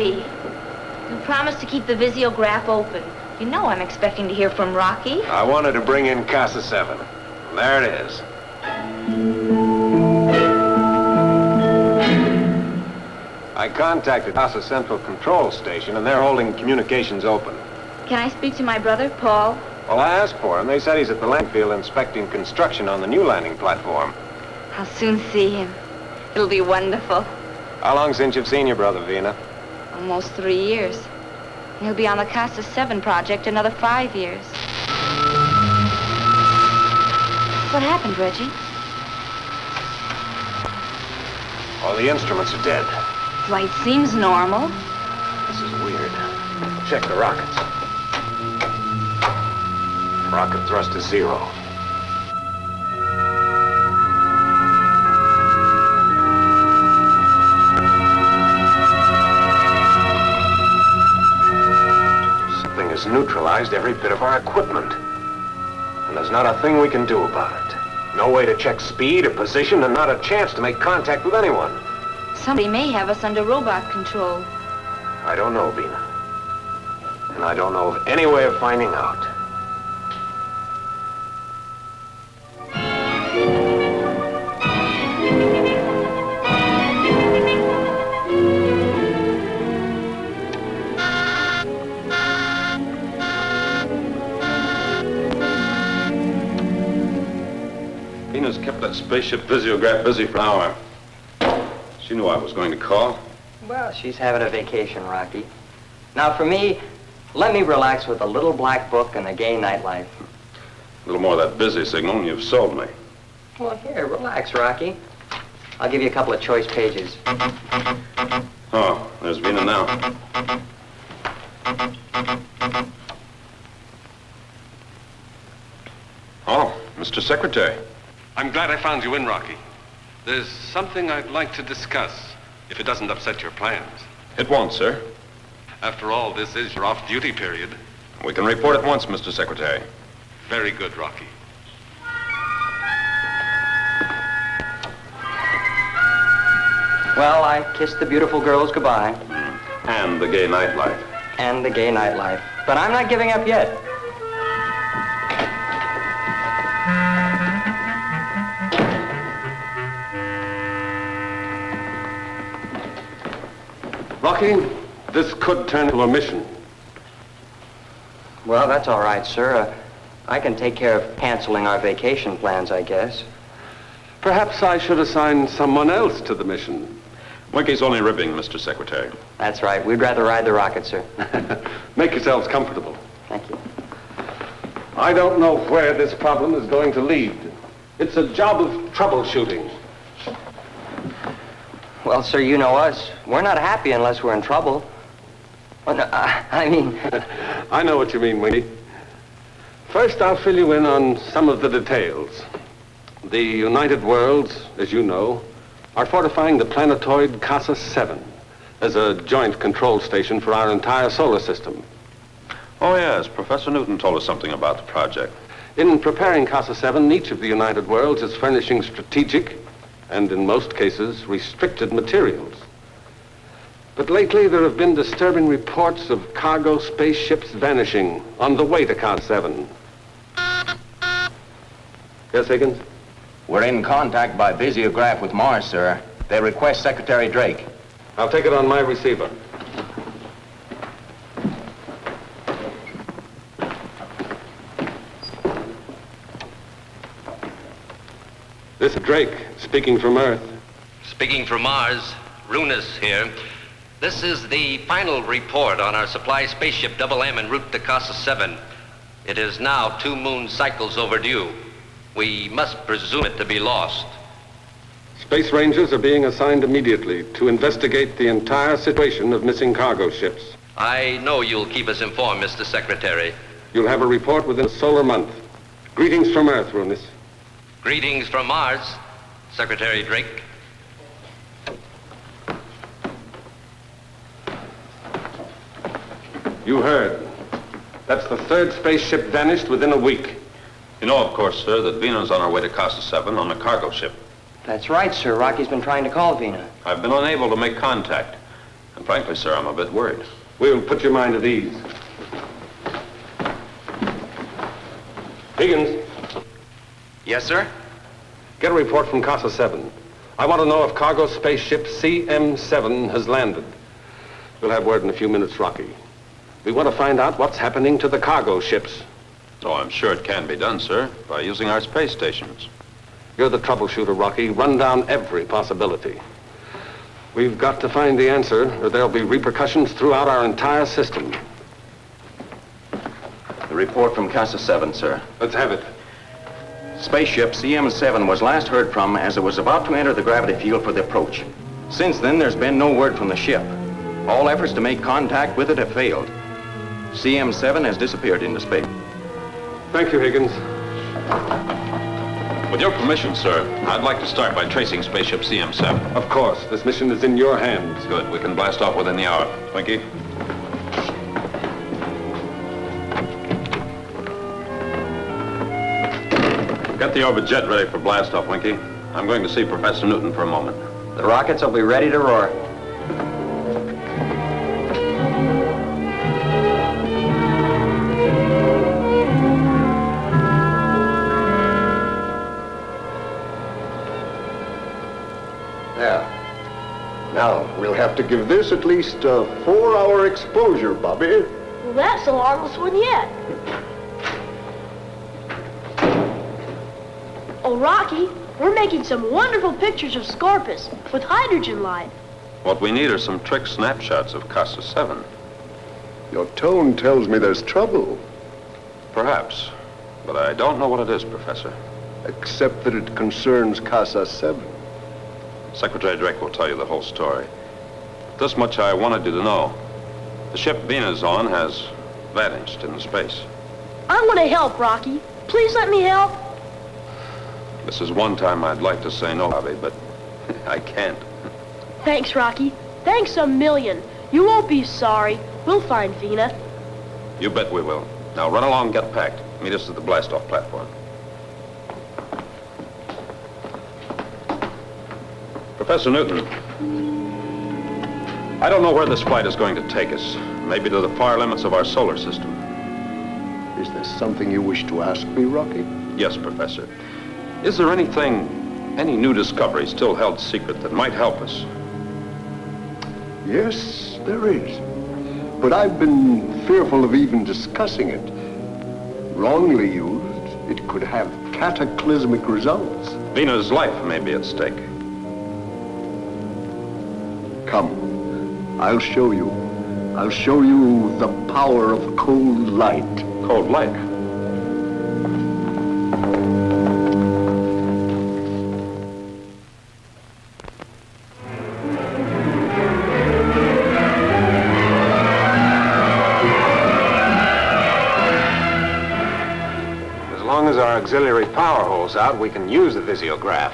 Reggie, you promised to keep the visiograph open. You know I'm expecting to hear from Rocky. I wanted to bring in Casa 7. There it is. I contacted Casa Central Control Station, and they're holding communications open. Can I speak to my brother, Paul? Well, I asked for him. They said he's at the landing field inspecting construction on the new landing platform. I'll soon see him. It'll be wonderful. How long since you've seen your brother, Vina? Almost 3 years. He'll be on the Casa 7 project another 5 years. What happened, Reggie? All the instruments are dead. Flight seems normal. This is weird. Check the rockets. Rocket thrust is 0. Something has neutralized every bit of our equipment. And there's not a thing we can do about it. No way to check speed or position, and not a chance to make contact with anyone. Somebody may have us under robot control. I don't know, Vina. And I don't know of any way of finding out. Vina's kept that spaceship visiograph busy for an hour. She knew I was going to call. Well, she's having a vacation, Rocky. Now, for me, let me relax with a little black book and a gay nightlife. A little more of that busy signal and you've sold me. Well, here, relax, Rocky. I'll give you a couple of choice pages. Oh, there's Vina now. Oh, Mr. Secretary. I'm glad I found you in, Rocky. There's something I'd like to discuss, if it doesn't upset your plans. It won't, sir. After all, this is your off-duty period. We can report at once, Mr. Secretary. Very good, Rocky. Well, I kissed the beautiful girls goodbye. And the gay nightlife. And the gay nightlife. But I'm not giving up yet. Rocky, this could turn into a mission. Well, that's all right, sir. I can take care of canceling our vacation plans, I guess. Perhaps I should assign someone else to the mission. Winky's only ribbing, Mr. Secretary. That's right. We'd rather ride the rocket, sir. Make yourselves comfortable. Thank you. I don't know where this problem is going to lead. It's a job of troubleshooting. Well, sir, you know us. We're not happy unless we're in trouble. Well, no, I mean... I know what you mean, Winky. First, I'll fill you in on some of the details. The United Worlds, as you know, are fortifying the planetoid Casa 7 as a joint control station for our entire solar system. Oh, yes. Professor Newton told us something about the project. In preparing Casa 7, each of the United Worlds is furnishing strategic and, in most cases, restricted materials. But lately, there have been disturbing reports of cargo spaceships vanishing on the way to Casa 7. Yes, Higgins? We're in contact by visiograph with Mars, sir. They request Secretary Drake. I'll take it on my receiver. This is Drake, speaking from Earth. Speaking from Mars, Runus here. This is the final report on our supply spaceship Double M en route to Casa 7. It is now 2 moon cycles overdue. We must presume it to be lost. Space Rangers are being assigned immediately to investigate the entire situation of missing cargo ships. I know you'll keep us informed, Mr. Secretary. You'll have a report within a solar month. Greetings from Earth, Runus. Greetings from Mars, Secretary Drake. You heard. That's the 3rd spaceship vanished within a week. You know, of course, sir, that Vina's on her way to Casa 7 on a cargo ship. That's right, sir. Rocky's been trying to call Vina. I've been unable to make contact. Frankly, sir, I'm a bit worried. We'll put your mind at ease. Higgins, Yes, sir? get a report from Casa 7. I want to know if cargo spaceship CM7 has landed. We'll have word in a few minutes, Rocky. We want to find out what's happening to the cargo ships. Oh, I'm sure it can be done, sir, by using our space stations. You're the troubleshooter, Rocky. Run down every possibility. We've got to find the answer, or there'll be repercussions throughout our entire system. The report from Casa 7, sir. Let's have it. Spaceship CM7 was last heard from as it was about to enter the gravity field for the approach. Since then, there's been no word from the ship. All efforts to make contact with it have failed. CM7 has disappeared into space. Thank you, Higgins. With your permission, sir, I'd like to start by tracing spaceship CM7. Of course. This mission is in your hands. Good. We can blast off within the hour. Winky? Get the orbit jet ready for blast off, Winky. I'm going to see Professor Newton for a moment. The rockets will be ready to roar. There. Now, we'll have to give this at least a 4-hour exposure, Bobby. Well, that's the longest one yet. Oh, Rocky, we're making some wonderful pictures of Scorpus with hydrogen light. What we need are some trick snapshots of Casa 7. Your tone tells me there's trouble, Perhaps. But I don't know what it is, Professor. except that it concerns Casa 7. Secretary Drake will tell you the whole story. This much I wanted you to know. The ship Venus on has vanished into space. I want to help, Rocky. Please let me help. This is one time I'd like to say no, Bobby, but I can't. Thanks, Rocky. Thanks a million. You won't be sorry. We'll find Vina. You bet we will. Now run along, get packed. Meet us at the blast-off platform. Professor Newton, I don't know where this flight is going to take us. Maybe to the far limits of our solar system. Is there something you wish to ask me, Rocky? Yes, Professor. Is there anything, any new discovery still held secret that might help us? Yes, there is. But I've been fearful of even discussing it. Wrongly used, it could have cataclysmic results. Vina's life may be at stake. Come, I'll show you. I'll show you the power of cold light. Cold light? As long as our auxiliary power holds out, we can use the visiograph.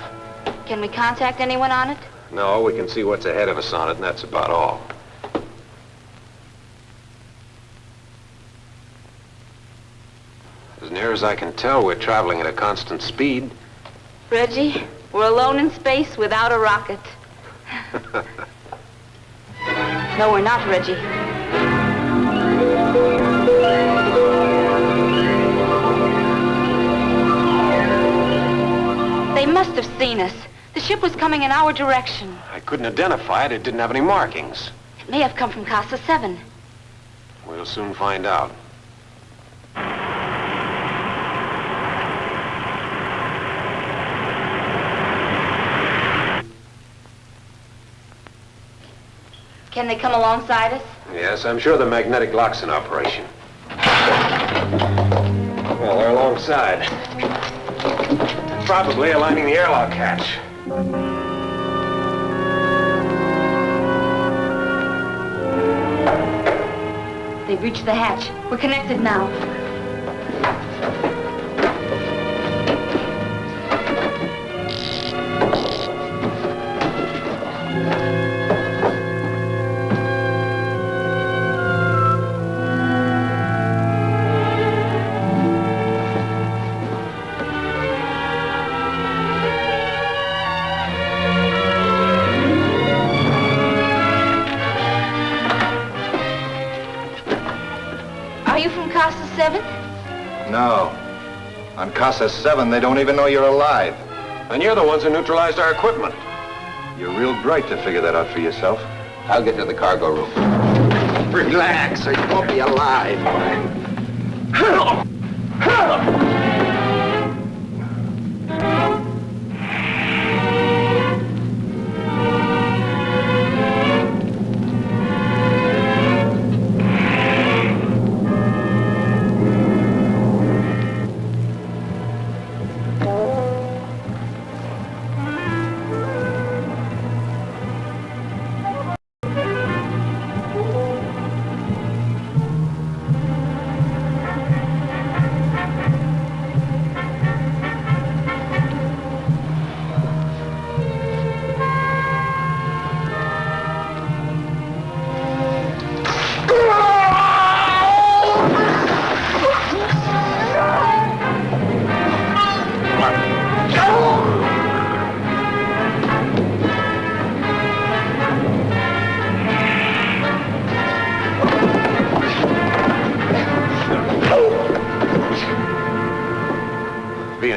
Can we contact anyone on it? No, we can see what's ahead of us on it, and that's about all. As near as I can tell, we're traveling at a constant speed. Reggie, we're alone in space without a rocket. No, we're not, Reggie. They must have seen us. The ship was coming in our direction. I couldn't identify it. It didn't have any markings. It may have come from Casa 7. We'll soon find out. Can they come alongside us? Yes, I'm sure the magnetic lock's in operation. Well, they're alongside. Probably aligning the airlock hatch. They've reached the hatch. We're connected now. Casa 7? No. On Casa 7, they don't even know you're alive. And you're the ones who neutralized our equipment. You're real bright to figure that out for yourself. I'll get to the cargo room. Relax, or you won't be alive.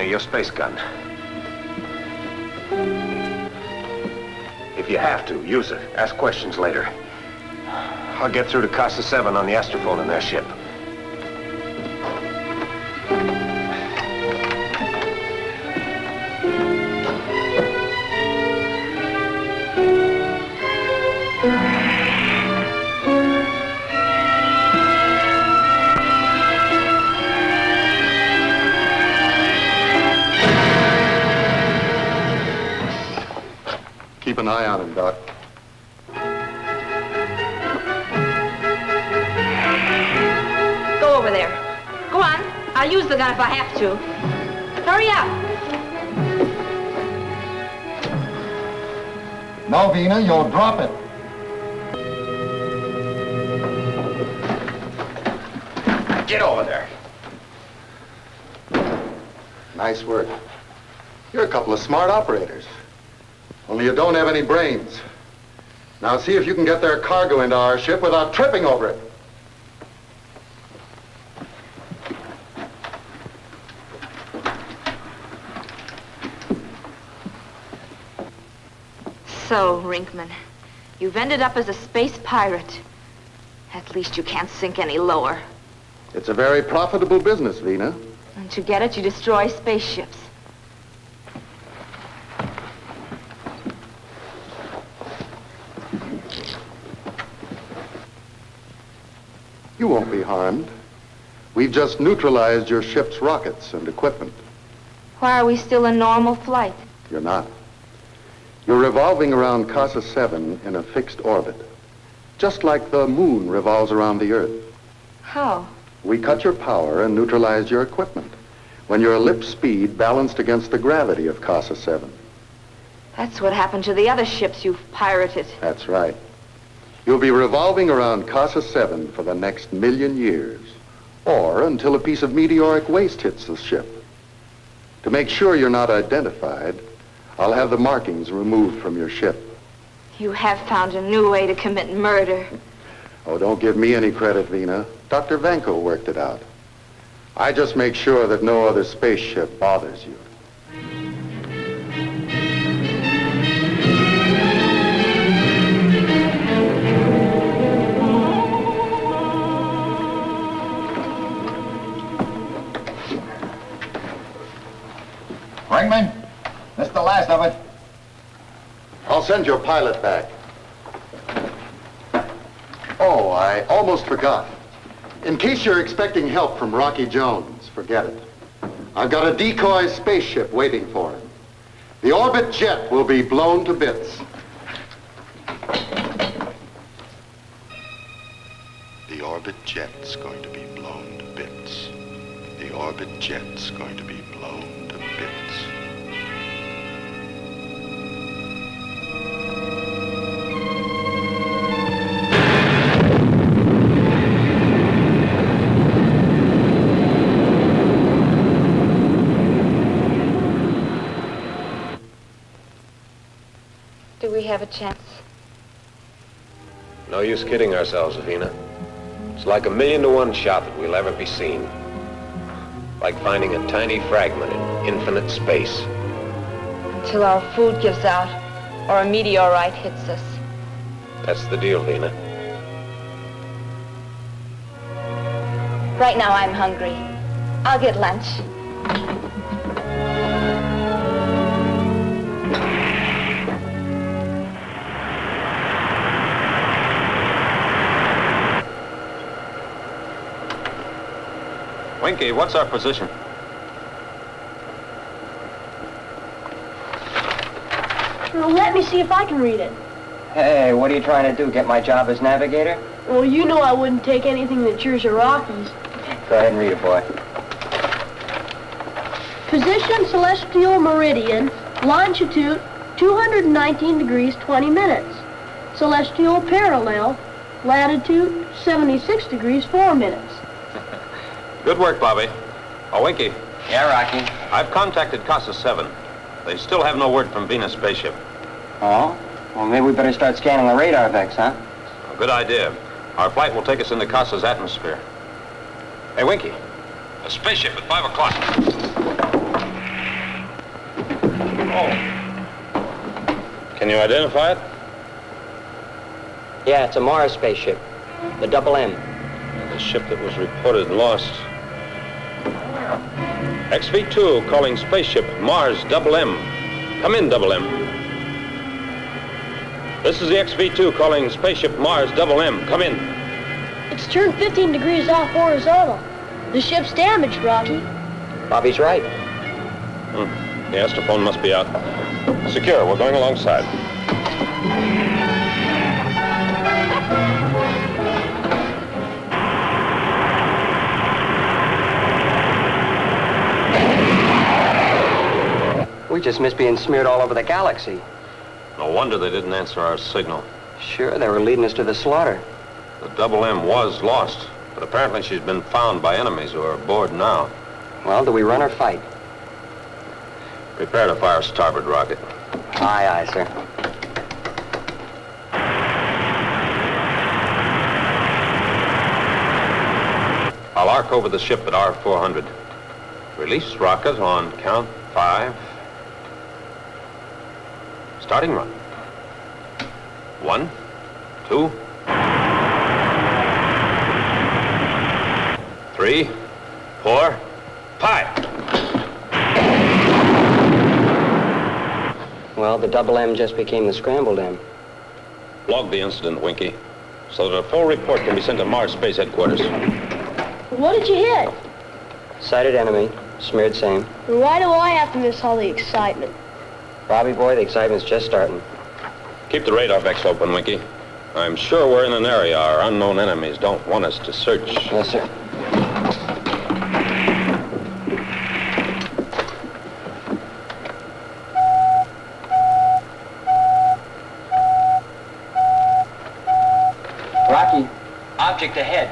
Your space gun. If you have to, use it. Ask questions later. I'll get through to Casa 7 on the astrophone in their ship. Keep an eye on him, Doc. Go over there. Go on. I'll use the gun if I have to. Hurry up. No, Vina, you'll drop it. Get over there. Nice work. You're a couple of smart operators. Only you don't have any brains. Now see if you can get their cargo into our ship without tripping over it. So, Rinkman, you've ended up as a space pirate. At least you can't sink any lower. It's a very profitable business, Vina. And to get it, you destroy spaceships. You won't be harmed. We've just neutralized your ship's rockets and equipment. Why are we still in normal flight? You're not. You're revolving around Casa 7 in a fixed orbit, just like the moon revolves around the Earth. How? We cut your power and neutralized your equipment when your ellipse speed balanced against the gravity of Casa 7. That's what happened to the other ships you've pirated. That's right. You'll be revolving around Casa 7 for the next 1,000,000 years, or until a piece of meteoric waste hits the ship. To make sure you're not identified, I'll have the markings removed from your ship. You have found a new way to commit murder. Oh, don't give me any credit, Vina. Dr. Vanko worked it out. I just make sure that no other spaceship bothers you. Ringman, this is the last of it. I'll send your pilot back. Oh, I almost forgot. In case you're expecting help from Rocky Jones, forget it. I've got a decoy spaceship waiting for him. The orbit jet will be blown to bits. The orbit jet's going to be blown to bits. The orbit jet's going to be blown to bits. Do we have a chance? No use kidding ourselves, Avina. It's like 1,000,000 to 1 shot that we'll ever be seen. Like finding a tiny fragment in infinite space. Till our food gives out or a meteorite hits us. That's the deal, Lena. Right now I'm hungry. I'll get lunch. Winky, what's our position? Well, let me see if I can read it. Hey, what are you trying to do? Get my job as navigator? Well, you know I wouldn't take anything that's yours or Rocky's. Go ahead and read it, boy. Position celestial meridian, longitude 219 degrees 20 minutes. Celestial parallel, latitude 76 degrees 4 minutes. Good work, Bobby. Oh, Winky. Yeah, Rocky. I've contacted Casa 7. They still have no word from Venus spaceship. Oh? Well, maybe we better start scanning the radar vex, huh? A good idea. Our flight will take us into Casa's atmosphere. Hey, Winky. A spaceship at 5 o'clock. Oh. Can you identify it? Yeah, it's a Mars spaceship. The Double M. The ship that was reported lost. XV2 calling spaceship Mars Double M. Come in, Double M. This is the XV2 calling spaceship Mars Double M. Come in. It's turned 15 degrees off horizontal. The ship's damaged, Rocky. Bobby's right. The astrophone must be out. Secure, we're going alongside. We just missed being smeared all over the galaxy. No wonder they didn't answer our signal. Sure, they were leading us to the slaughter. The Double M was lost, but apparently she's been found by enemies who are aboard now. Well, do we run or fight? Prepare to fire starboard rocket. Aye, aye, sir. I'll arc over the ship at R400. Release rocket on count 5. Starting run. 1, 2, 3, 4, 5. Well, the Double M just became the Scrambled M. Log the incident, Winky, so that a full report can be sent to Mars Space Headquarters. What did you hit? Sighted enemy, smeared same. Why do I have to miss all the excitement? Bobby boy, the excitement's just starting. Keep the radar vex open, Winky. I'm sure we're in an area our unknown enemies don't want us to search. Yes, sir. Rocky, object ahead.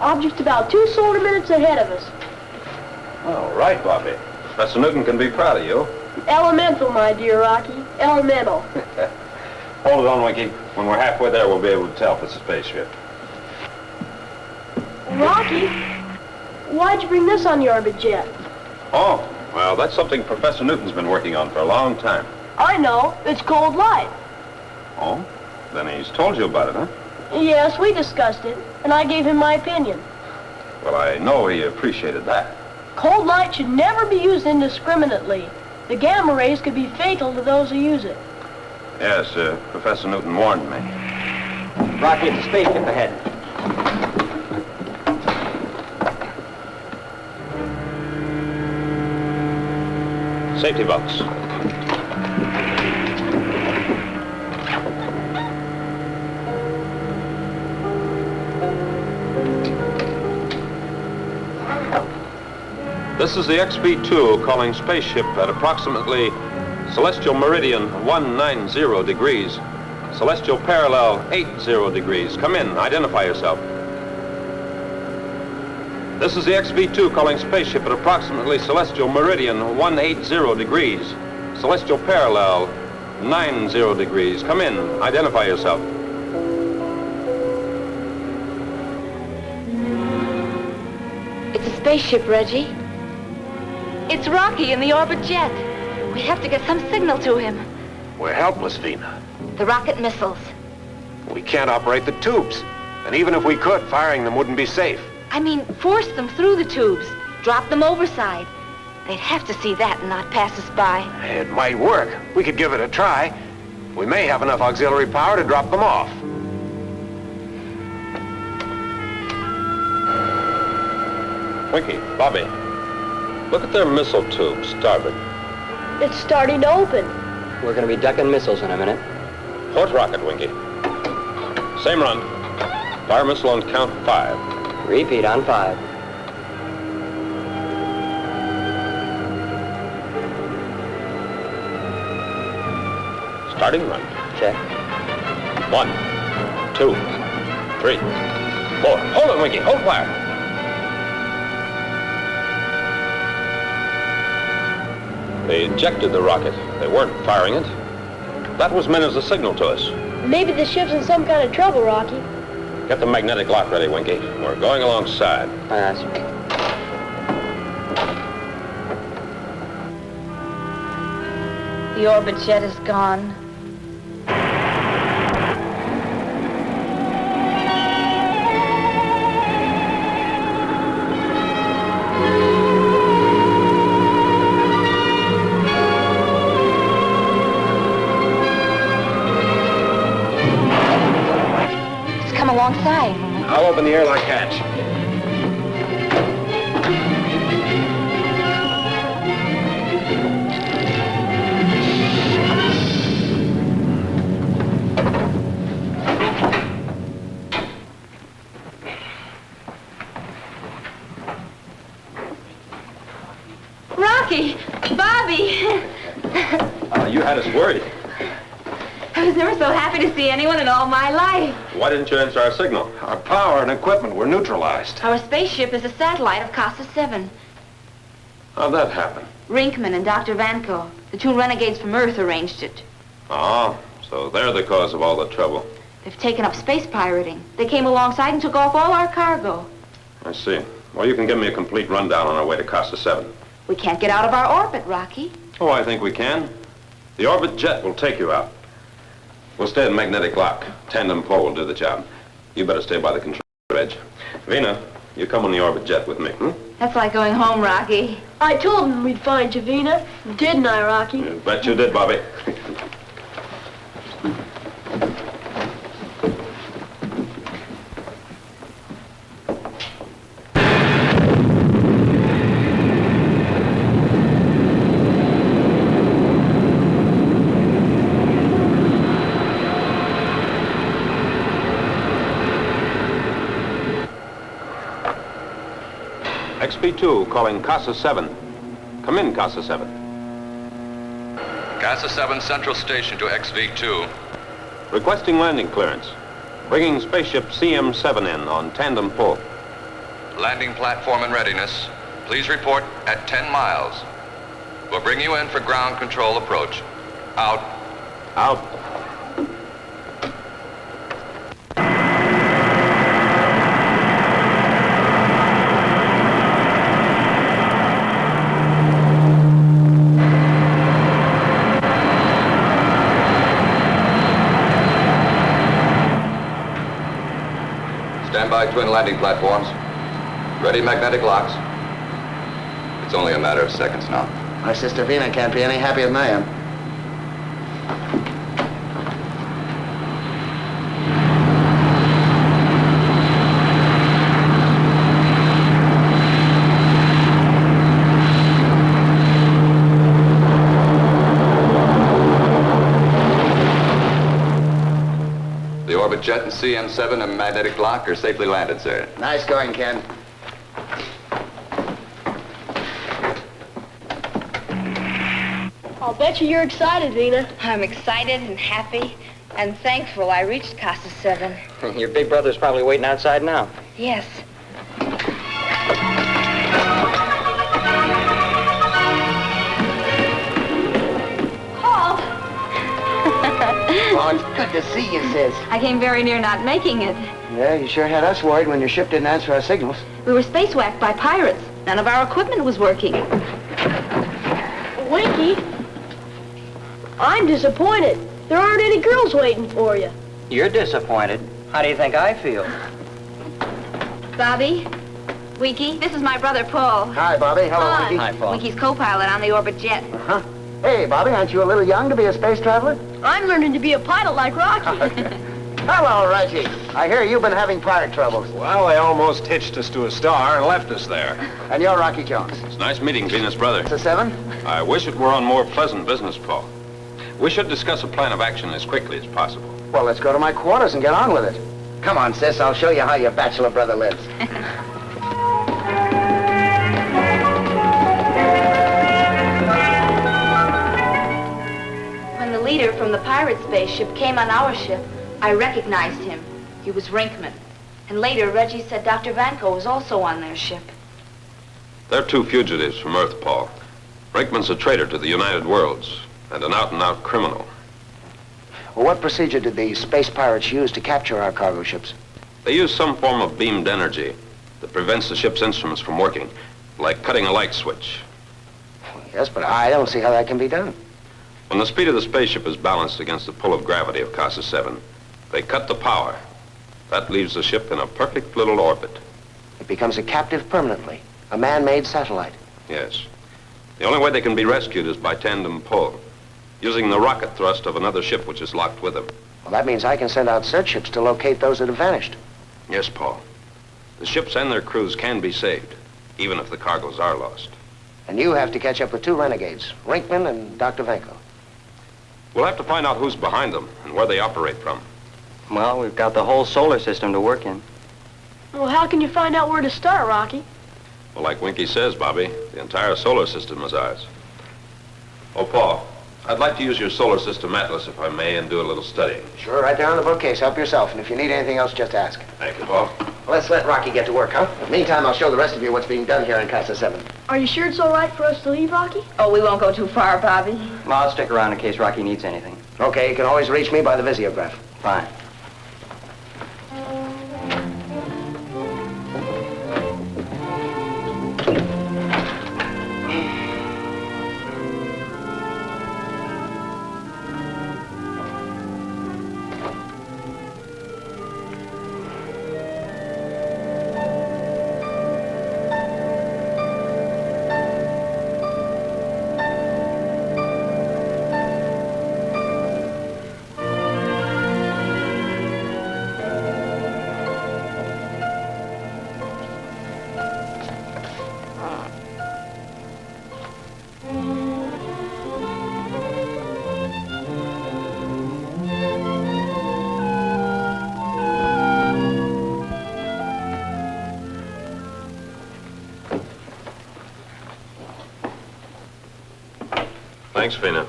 Object about 2 solar minutes ahead of us. All right, Bobby. Professor Newton can be proud of you. Elemental, my dear Rocky. Elemental. Hold it on, Winky. When we're halfway there, we'll be able to tell if it's a spaceship. Rocky, why'd you bring this on the orbit jet? Oh, well, that's something Professor Newton's been working on for a long time. I know. It's cold light. Oh? Then he's told you about it, huh? Yes, we discussed it, and I gave him my opinion. Well, I know he appreciated that. Cold light should never be used indiscriminately. The gamma rays could be fatal to those who use it. Yes, Professor Newton warned me. Rocky, it's a spaceship ahead. Safety belts. This is the XB2 calling spaceship at approximately celestial meridian 190 degrees, celestial parallel 80 degrees. Come in, identify yourself. This is the XB2 calling spaceship at approximately celestial meridian 180 degrees, celestial parallel 90 degrees. Come in. Identify yourself. It's a spaceship, Reggie. It's Rocky in the orbit jet. We have to get some signal to him. We're helpless, Vina. The rocket missiles. We can't operate the tubes. And even if we could, firing them wouldn't be safe. I mean, force them through the tubes. Drop them overside. They'd have to see that and not pass us by. It might work. We could give it a try. We may have enough auxiliary power to drop them off. Winky, Bobby, look at their missile tube, starboard. It's starting to open. We're going to be ducking missiles in a minute. Port rocket, Winky. Same run. Fire missile on count 5. Repeat on 5. Starting run. Check. 1, 2, 3, 4. Hold it, Winky. Hold fire. They ejected the rocket. They weren't firing it. That was meant as a signal to us. Maybe the ship's in some kind of trouble, Rocky. Get the magnetic lock ready, Winky. We're going alongside. Aye, sir. The orbit jet is gone. Alongside. I'll open the airlock hatch. Rocky! Bobby! You had us worried. I was never so happy to see anyone in all my life. Why didn't you answer our signal? Our power and equipment were neutralized. Our spaceship is a satellite of Casa 7. How'd that happen? Rinkman and Dr. Vanko, the 2 renegades from Earth, arranged it. Oh, so they're the cause of all the trouble. They've taken up space pirating. They came alongside and took off all our cargo. I see. Well, you can give me a complete rundown on our way to Casa 7. We can't get out of our orbit, Rocky. Oh, I think we can. The orbit jet will take you out. We'll stay at magnetic lock. Tandem pole will do the job. You better stay by the control edge. Vina, you come on the orbit jet with me, That's like going home, Rocky. I told him we'd find you, Vina. Didn't I, Rocky? You bet you did, Bobby. XB2 calling Casa 7. Come in, Casa 7. Casa 7 Central Station to XV2. Requesting landing clearance. Bringing spaceship CM7 in on tandem pull. Landing platform in readiness. Please report at 10 miles. We'll bring you in for ground control approach. Out. Out. Stand by twin landing platforms. Ready magnetic locks. It's only a matter of seconds now. My sister Vina can't be any happier than I am. The orbit jet and CM7 and magnetic lock are safely landed, sir. Nice going, Ken. I'll bet you're excited, Vina. I'm excited and happy and thankful I reached Casa 7. Your big brother's probably waiting outside now. Yes. Paul! Oh, it's good to see you, sis. I came very near not making it. Yeah, you sure had us worried when your ship didn't answer our signals. We were spacewhacked by pirates. None of our equipment was working. Winky, I'm disappointed. There aren't any girls waiting for you. You're disappointed. How do you think I feel? Bobby, Winky, this is my brother Paul. Hi, Bobby. Hello, Hi. Winky. Hi, Paul. Winky's co-pilot on the Orbit Jet. Uh-huh. Hey, Bobby, aren't you a little young to be a space traveler? I'm learning to be a pilot like Rocky. Hello, Reggie. I hear you've been having pirate troubles. Well, they almost hitched us to a star and left us there. And you're Rocky Jones. It's nice meeting Venus, brother. It's a 7? I wish it were on more pleasant business, Paul. We should discuss a plan of action as quickly as possible. Well, let's go to my quarters and get on with it. Come on, sis. I'll show you how your bachelor brother lives. When the leader from the pirate spaceship came on our ship, I recognized him. He was Rinkman. And later, Reggie said Dr. Vanko was also on their ship. They're two fugitives from Earth, Paul. Brinkman's a traitor to the United Worlds and an out-and-out criminal. Well, what procedure did the space pirates use to capture our cargo ships? They use some form of beamed energy that prevents the ship's instruments from working, like cutting a light switch. Yes, but I don't see how that can be done. When the speed of the spaceship is balanced against the pull of gravity of Casa 7, they cut the power. That leaves the ship in a perfect little orbit. It becomes a captive permanently, a man-made satellite. Yes. The only way they can be rescued is by tandem pull, using the rocket thrust of another ship which is locked with them. Well, that means I can send out search ships to locate those that have vanished. Yes, Paul. The ships and their crews can be saved, even if the cargoes are lost. And you have to catch up with 2 renegades, Rinkman and Dr. Vanko. We'll have to find out who's behind them and where they operate from. Well, we've got the whole solar system to work in. Well, how can you find out where to start, Rocky? Well, like Winky says, Bobby, the entire solar system is ours. Oh, Paul, I'd like to use your solar system atlas, if I may, and do a little studying. Sure, right there on the bookcase. Help yourself. And if you need anything else, just ask. Thank you, Paul. Let's let Rocky get to work, huh? Meantime, I'll show the rest of you what's being done here in Casa 7. Are you sure it's all right for us to leave, Rocky? Oh, we won't go too far, Bobby. Well, I'll stick around in case Rocky needs anything. Okay, you can always reach me by the visiograph. Fine. Thanks, Vina.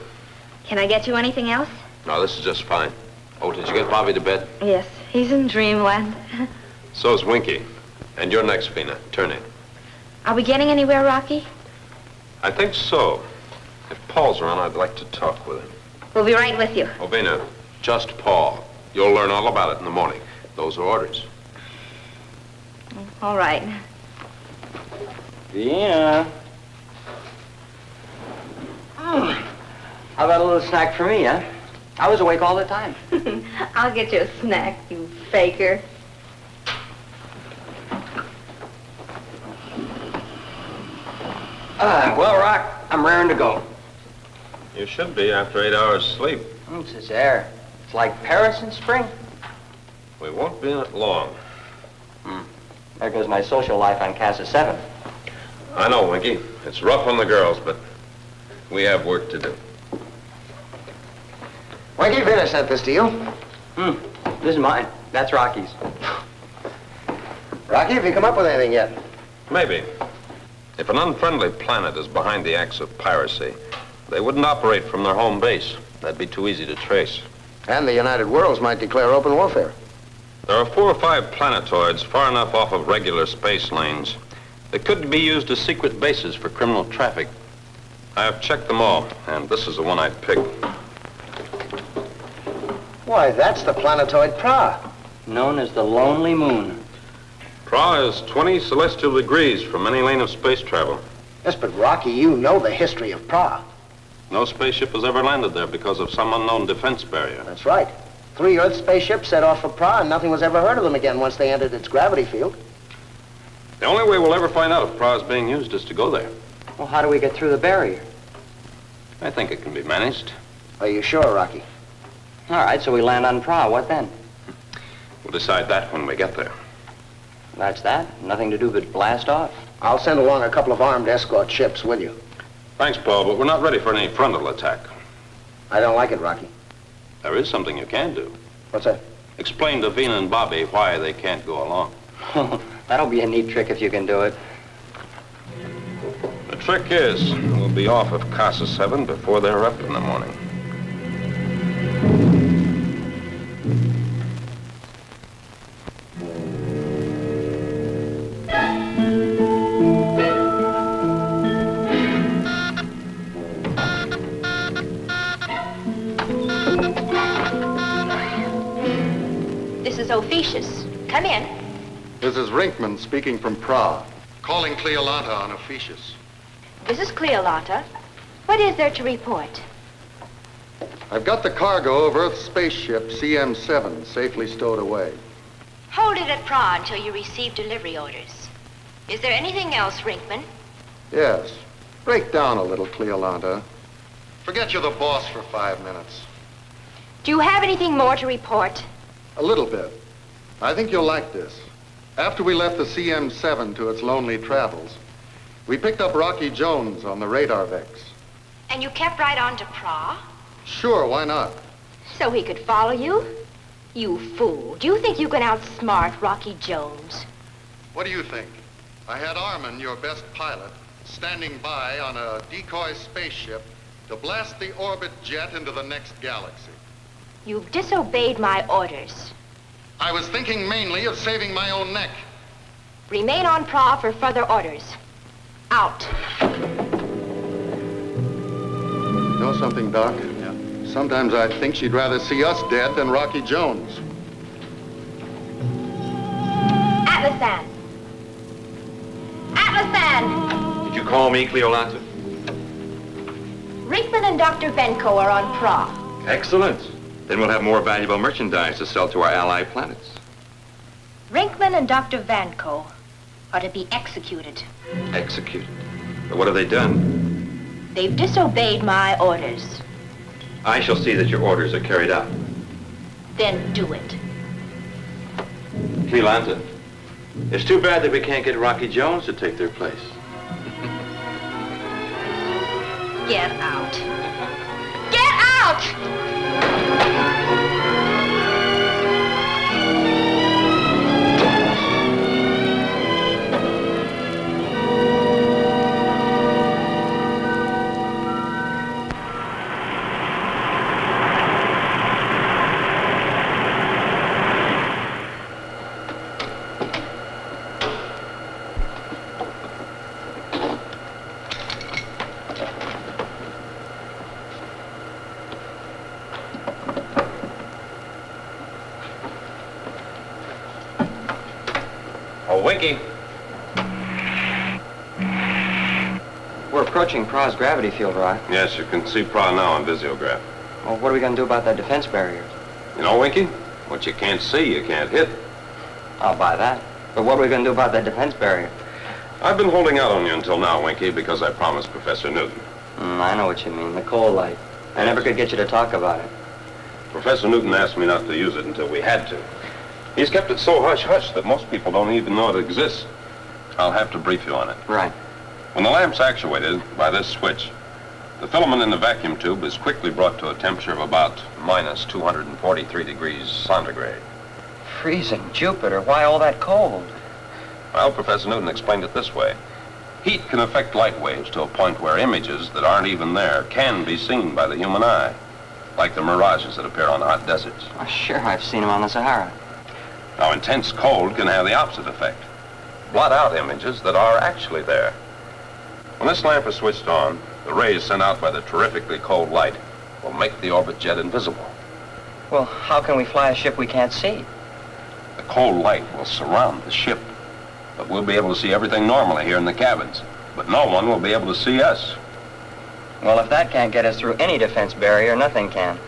Can I get you anything else? No, this is just fine. Oh, did you get Bobby to bed? Yes, he's in dreamland. So's Winky. And you're next, Vina. Turn in. Are we getting anywhere, Rocky? I think so. If Paul's around, I'd like to talk with him. We'll be right with you. Oh, Vina, just Paul. You'll learn all about it in the morning. Those are orders. All right. Yeah. How about a little snack for me, huh? I was awake all the time. I'll get you a snack, you faker. Well, Rock, I'm raring to go. You should be after 8 hours sleep. It's this air. It's like Paris in spring. We won't be in it long. There goes my social life on Casa 7. I know, Winky. It's rough on the girls, but we have work to do. Winky, Vina sent this to you. This is mine. That's Rocky's. Rocky, have you come up with anything yet? Maybe. If an unfriendly planet is behind the acts of piracy, they wouldn't operate from their home base. That'd be too easy to trace. And the United Worlds might declare open warfare. There are 4 or 5 planetoids far enough off of regular space lanes that could be used as secret bases for criminal traffic. I have checked them all, and this is the one I'd pick. Why, that's the planetoid Pra. Known as the Lonely Moon. Pra is 20 celestial degrees from any lane of space travel. Yes, but Rocky, you know the history of Pra. No spaceship has ever landed there because of some unknown defense barrier. That's right. 3 Earth spaceships set off for Pra, and nothing was ever heard of them again once they entered its gravity field. The only way we'll ever find out if Pra is being used is to go there. Well, how do we get through the barrier? I think it can be managed. Are you sure, Rocky? All right, so we land on Pra. What then? We'll decide that when we get there. That's that. Nothing to do but blast off. I'll send along a couple of armed escort ships, will you? Thanks, Paul, but we're not ready for any frontal attack. I don't like it, Rocky. There is something you can do. What's that? Explain to Vina and Bobby why they can't go along. That'll be a neat trick if you can do it. The trick is, we'll be off of Casa 7 before they're up in the morning. This is Ophiuchus. Come in. This is Rinkman speaking from Pra. Calling Cleolanta on Ophiuchus. This is Cleolanta. What is there to report? I've got the cargo of Earth's spaceship CM7 safely stowed away. Hold it at Pra until you receive delivery orders. Is there anything else, Rinkman? Yes. Break down a little, Cleolanta. Forget you're the boss for 5 minutes. Do you have anything more to report? A little bit. I think you'll like this. After we left the CM7 to its lonely travels, we picked up Rocky Jones on the radar vex. And you kept right on to Pra? Sure, why not? So he could follow you? You fool. Do you think you can outsmart Rocky Jones? What do you think? I had Armin, your best pilot, standing by on a decoy spaceship to blast the orbit jet into the next galaxy. You've disobeyed my orders. I was thinking mainly of saving my own neck. Remain on Pra for further orders. Out. Know something, Doc? Yeah. Sometimes I think she'd rather see us dead than Rocky Jones. Atlasan. Atlasan! Did you call me, Cleolanta? Rinkman and Dr. Benko are on Pra. Excellent. Then we'll have more valuable merchandise to sell to our ally planets. Rinkman and Dr. Vanko are to be executed. Executed? But what have they done? They've disobeyed my orders. I shall see that your orders are carried out. Then do it. Cleolanta, it's too bad that we can't get Rocky Jones to take their place. Get out. Get out! Winky. We're approaching Pra's gravity field, right? Yes, you can see Pra now on visiograph. Well, what are we going to do about that defense barrier? You know, Winky, what you can't see, you can't hit. I'll buy that. But what are we going to do about that defense barrier? I've been holding out on you until now, Winky, because I promised Professor Newton. I know what you mean, the coal light. I never could get you to talk about it. Professor Newton asked me not to use it until we had to. He's kept it so hush-hush that most people don't even know it exists. I'll have to brief you on it. Right. When the lamp's actuated by this switch, the filament in the vacuum tube is quickly brought to a temperature of about minus 243 degrees centigrade. Freezing Jupiter, why all that cold? Well, Professor Newton explained it this way. Heat can affect light waves to a point where images that aren't even there can be seen by the human eye, like the mirages that appear on hot deserts. Oh, sure, I've seen them on the Sahara. Now, intense cold can have the opposite effect. Blot out images that are actually there. When this lamp is switched on, the rays sent out by the terrifically cold light will make the orbit jet invisible. Well, how can we fly a ship we can't see? The cold light will surround the ship, but we'll be able to see everything normally here in the cabins. But no one will be able to see us. Well, if that can't get us through any defense barrier, nothing can.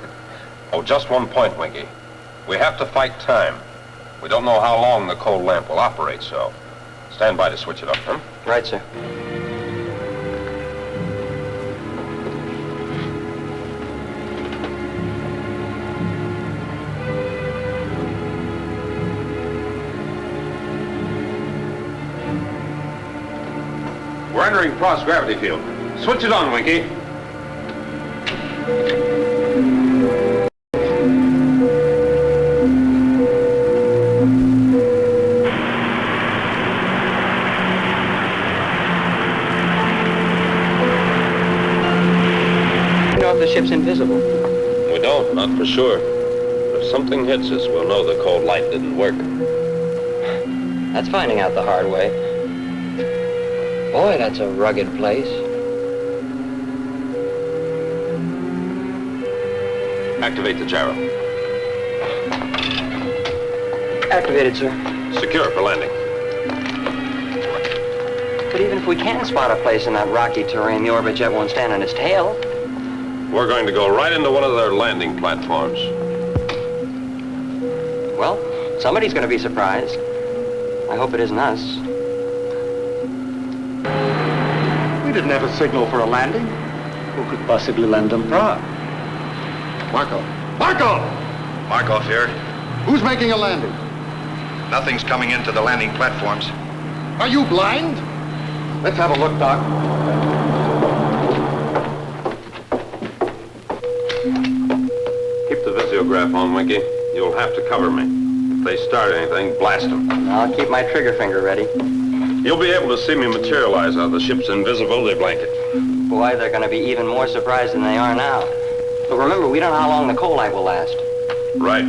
Oh, just one point, Winky. We have to fight time. We don't know how long the cold lamp will operate, so stand by to switch it up, huh? Right, sir. We're entering cross-gravity field. Switch it on, Winky. You know if the ship's invisible? We don't, not for sure. But if something hits us, we'll know the cold light didn't work. That's finding out the hard way. Boy, that's a rugged place. Activate the gyro. Activated, sir. Secure for landing. But even if we can spot a place in that rocky terrain, the orbit jet won't stand on its tail. We're going to go right into one of their landing platforms. Well, somebody's going to be surprised. I hope it isn't us. We didn't have a signal for a landing. Who could possibly land on Prague? Marco! Marco! Markov here. Who's making a landing? Nothing's coming into the landing platforms. Are you blind? Let's have a look, Doc. Keep the visiograph on, Winky. You'll have to cover me. If they start anything, blast them. I'll keep my trigger finger ready. You'll be able to see me materialize out of the ship's invisibility blanket. Boy, they're going to be even more surprised than they are now. But remember, we don't know how long the cold light will last. Right.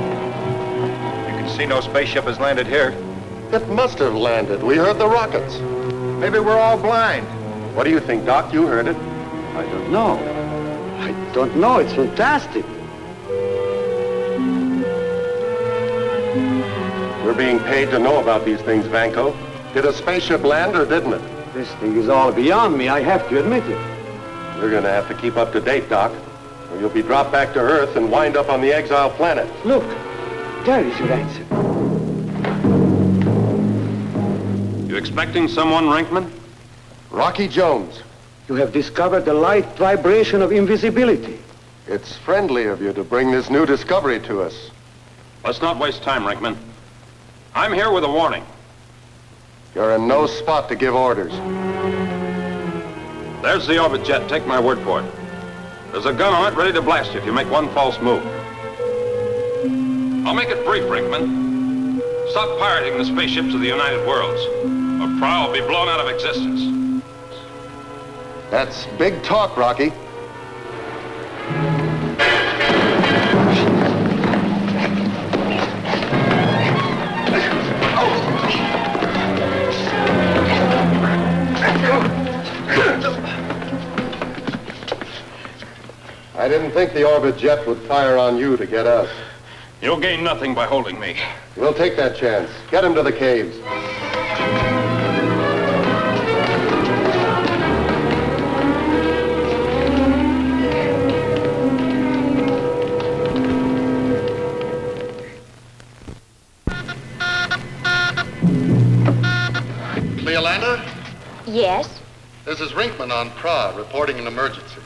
You can see no spaceship has landed here. It must have landed. We heard the rockets. Maybe we're all blind. What do you think, Doc? You heard it. I don't know. I don't know. It's fantastic. We're being paid to know about these things, Vanko. Did a spaceship land or didn't it? This thing is all beyond me. I have to admit it. You're going to have to keep up to date, Doc, or you'll be dropped back to Earth and wind up on the exile planet. Look, there is your answer. You expecting someone, Rinkman? Rocky Jones. You have discovered the light vibration of invisibility. It's friendly of you to bring this new discovery to us. Let's not waste time, Rinkman. I'm here with a warning. You're in no spot to give orders. There's the orbit jet. Take my word for it. There's a gun on it ready to blast you if you make one false move. I'll make it brief, Rinkman. Stop pirating the spaceships of the United Worlds, or Prowl will be blown out of existence. That's big talk, Rocky. I didn't think the orbit jet would fire on you to get us. You'll gain nothing by holding me. We'll take that chance. Get him to the caves. Cleolanda, Yes? this is Rinkman on Pra reporting an emergency.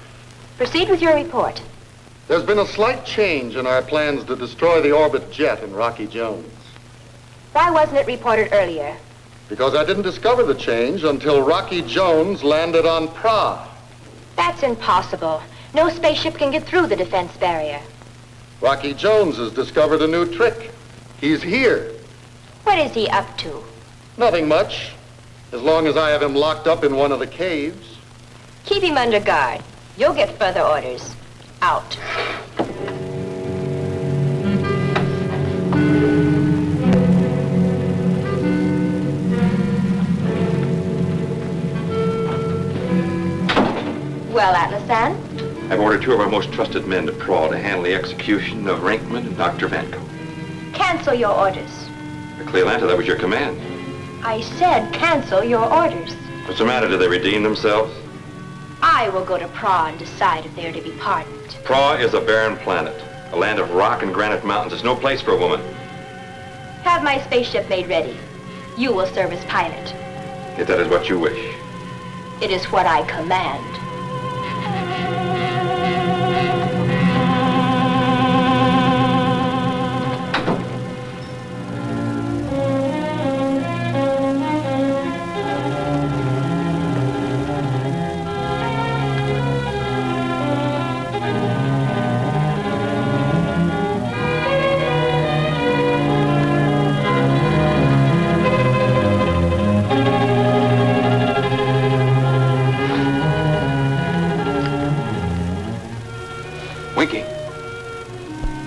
Proceed with your report. There's been a slight change in our plans to destroy the orbit jet in Rocky Jones. Why wasn't it reported earlier? Because I didn't discover the change until Rocky Jones landed on Pra. That's impossible. No spaceship can get through the defense barrier. Rocky Jones has discovered a new trick. He's here. What is he up to? Nothing much, as long as I have him locked up in one of the caves. Keep him under guard. You'll get further orders. Out. Well, Atlas Ann? I've ordered 2 of our most trusted men to Praw to handle the execution of Rinkman and Dr. Vanko. Cancel your orders. Cleolanta, that was your command. I said cancel your orders. What's the matter? Did they redeem themselves? I will go to Praw and decide if they are to be pardoned. Praw is a barren planet. A land of rock and granite mountains. There's no place for a woman. Have my spaceship made ready. You will serve as pilot. If that is what you wish. It is what I command.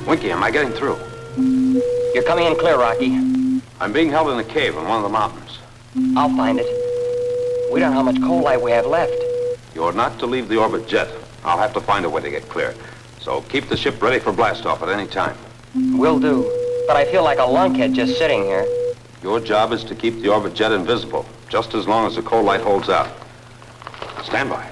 Winky, am I getting through? You're coming in clear, Rocky. I'm being held in a cave in one of the mountains. I'll find it. We don't know how much coal light we have left. You're not to leave the orbit jet. I'll have to find a way to get clear. So keep the ship ready for blast-off at any time. Will do. But I feel like a lunkhead just sitting here. Your job is to keep the orbit jet invisible, just as long as the coal light holds out. Stand by.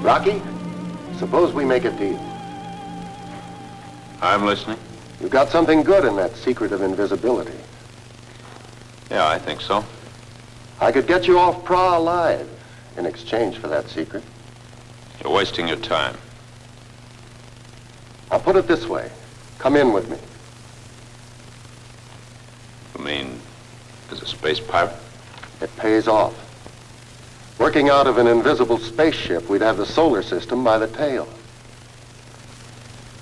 Rocky, suppose we make a deal. I'm listening. You got something good in that secret of invisibility. Yeah, I think so. I could get you off Praw alive in exchange for that secret. You're wasting your time. I'll put it this way. Come in with me. You mean as a space pirate? It pays off. Working out of an invisible spaceship, we'd have the solar system by the tail.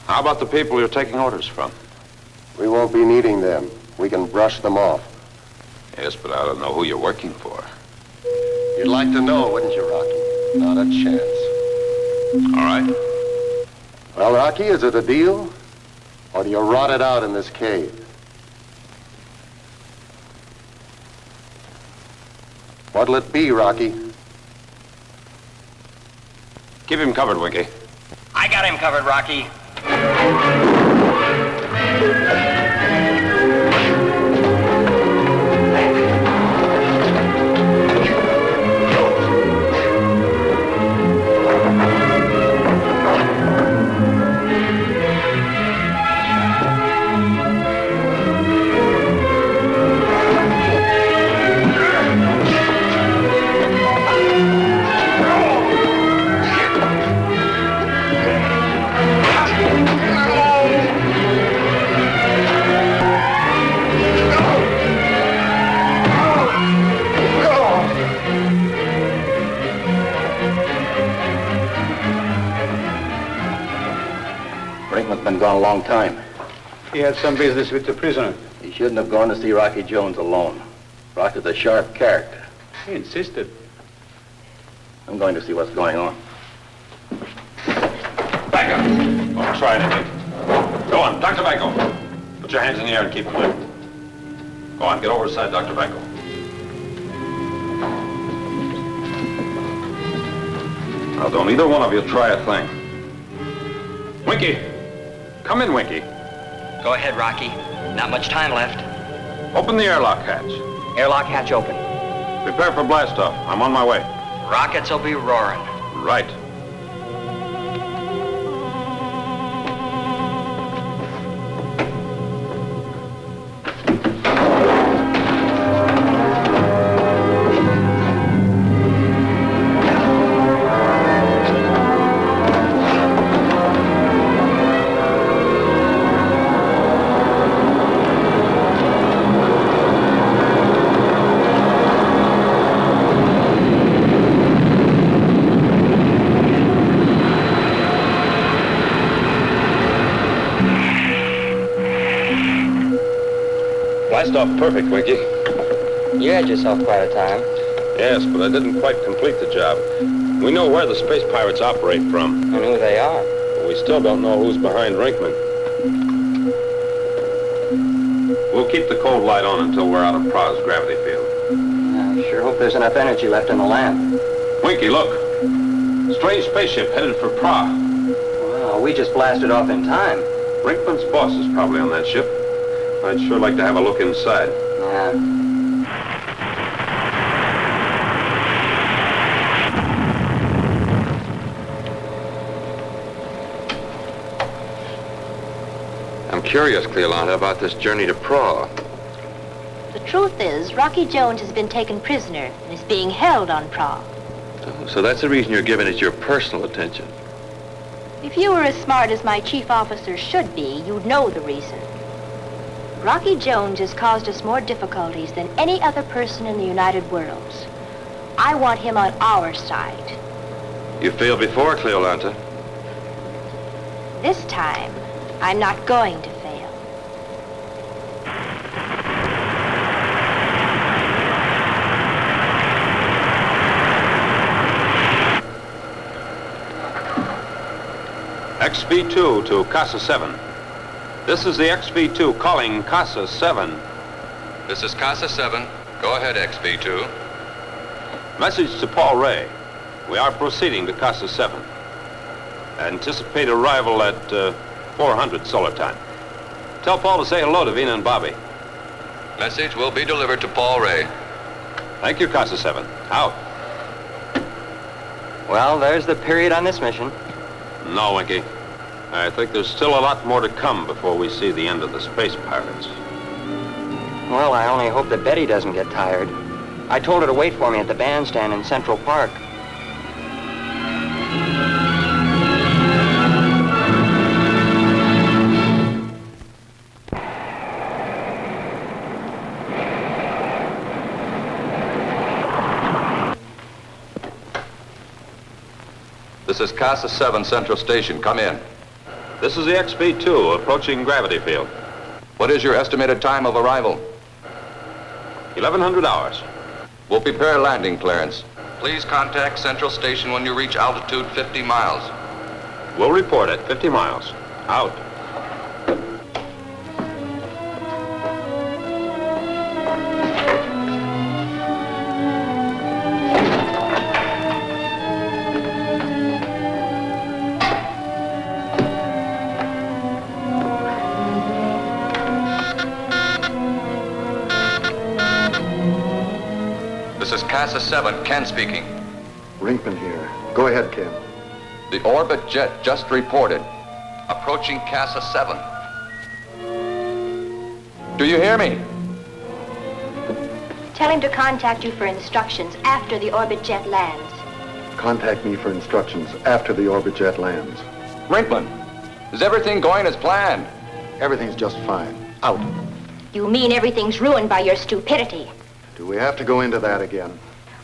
How about the people you're taking orders from? We won't be needing them. We can brush them off. Yes, but I don't know who you're working for. You'd like to know, wouldn't you, Rocky? Not a chance. All right. Well, Rocky, is it a deal? Or do you rot it out in this cave? What'll it be, Rocky? Keep him covered, Winky. I got him covered, Rocky. Been gone a long time. He had some business with the prisoner. He shouldn't have gone to see Rocky Jones alone. Rocky's a sharp character. He insisted. I'm going to see what's going on. Back up. Don't try anything. Go on, Dr. Vanko. Put your hands in the air and keep them lifted. Go on, get over the side, Dr. Vanko. Now, don't either one of you try a thing. Winky. Come in, Winky. Go ahead, Rocky. Not much time left. Open the airlock hatch. Airlock hatch open. Prepare for blastoff. I'm on my way. Rockets will be roaring. Right. Blast off perfect, Winky. You had yourself quite a time. Yes, but I didn't quite complete the job. We know where the space pirates operate from. And who they are. But we still don't know who's behind Rinkman. We'll keep the cold light on until we're out of Pra's gravity field. I sure hope there's enough energy left in the lamp. Winky, look. Strange spaceship headed for Pra. Wow, we just blasted off in time. Brinkman's boss is probably on that ship. I'd sure like to have a look inside. Yeah. I'm curious, Cleolanta, about this journey to Pra. The truth is, Rocky Jones has been taken prisoner and is being held on Pra. So that's the reason you're giving it your personal attention. If you were as smart as my chief officer should be, you'd know the reason. Rocky Jones has caused us more difficulties than any other person in the United Worlds. I want him on our side. You failed before, Cleolanta. This time, I'm not going to fail. XV2 to Casa 7. This is the XV2 calling Casa 7. This is Casa 7. Go ahead, XV2. Message to Paul Ray. We are proceeding to Casa 7. Anticipate arrival at 400 solar time. Tell Paul to say hello to Vina and Bobby. Message will be delivered to Paul Ray. Thank you, Casa 7. Out. Well, there's the period on this mission. No, Winky. I think there's still a lot more to come before we see the end of the space pirates. Well, I only hope that Betty doesn't get tired. I told her to wait for me at the bandstand in Central Park. This is Casa 7 Central Station. Come in. This is the XV2 approaching gravity field. What is your estimated time of arrival? 1100 hours. We'll prepare landing clearance. Please contact Central Station when you reach altitude 50 miles. We'll report at 50 miles. Out. This is Casa 7, Ken speaking. Rinkman here. Go ahead, Ken. The orbit jet just reported. Approaching Casa 7. Do you hear me? Tell him to contact you for instructions after the orbit jet lands. Contact me for instructions after the orbit jet lands. Rinkman, is everything going as planned? Everything's just fine. Out. You mean everything's ruined by your stupidity? Do we have to go into that again?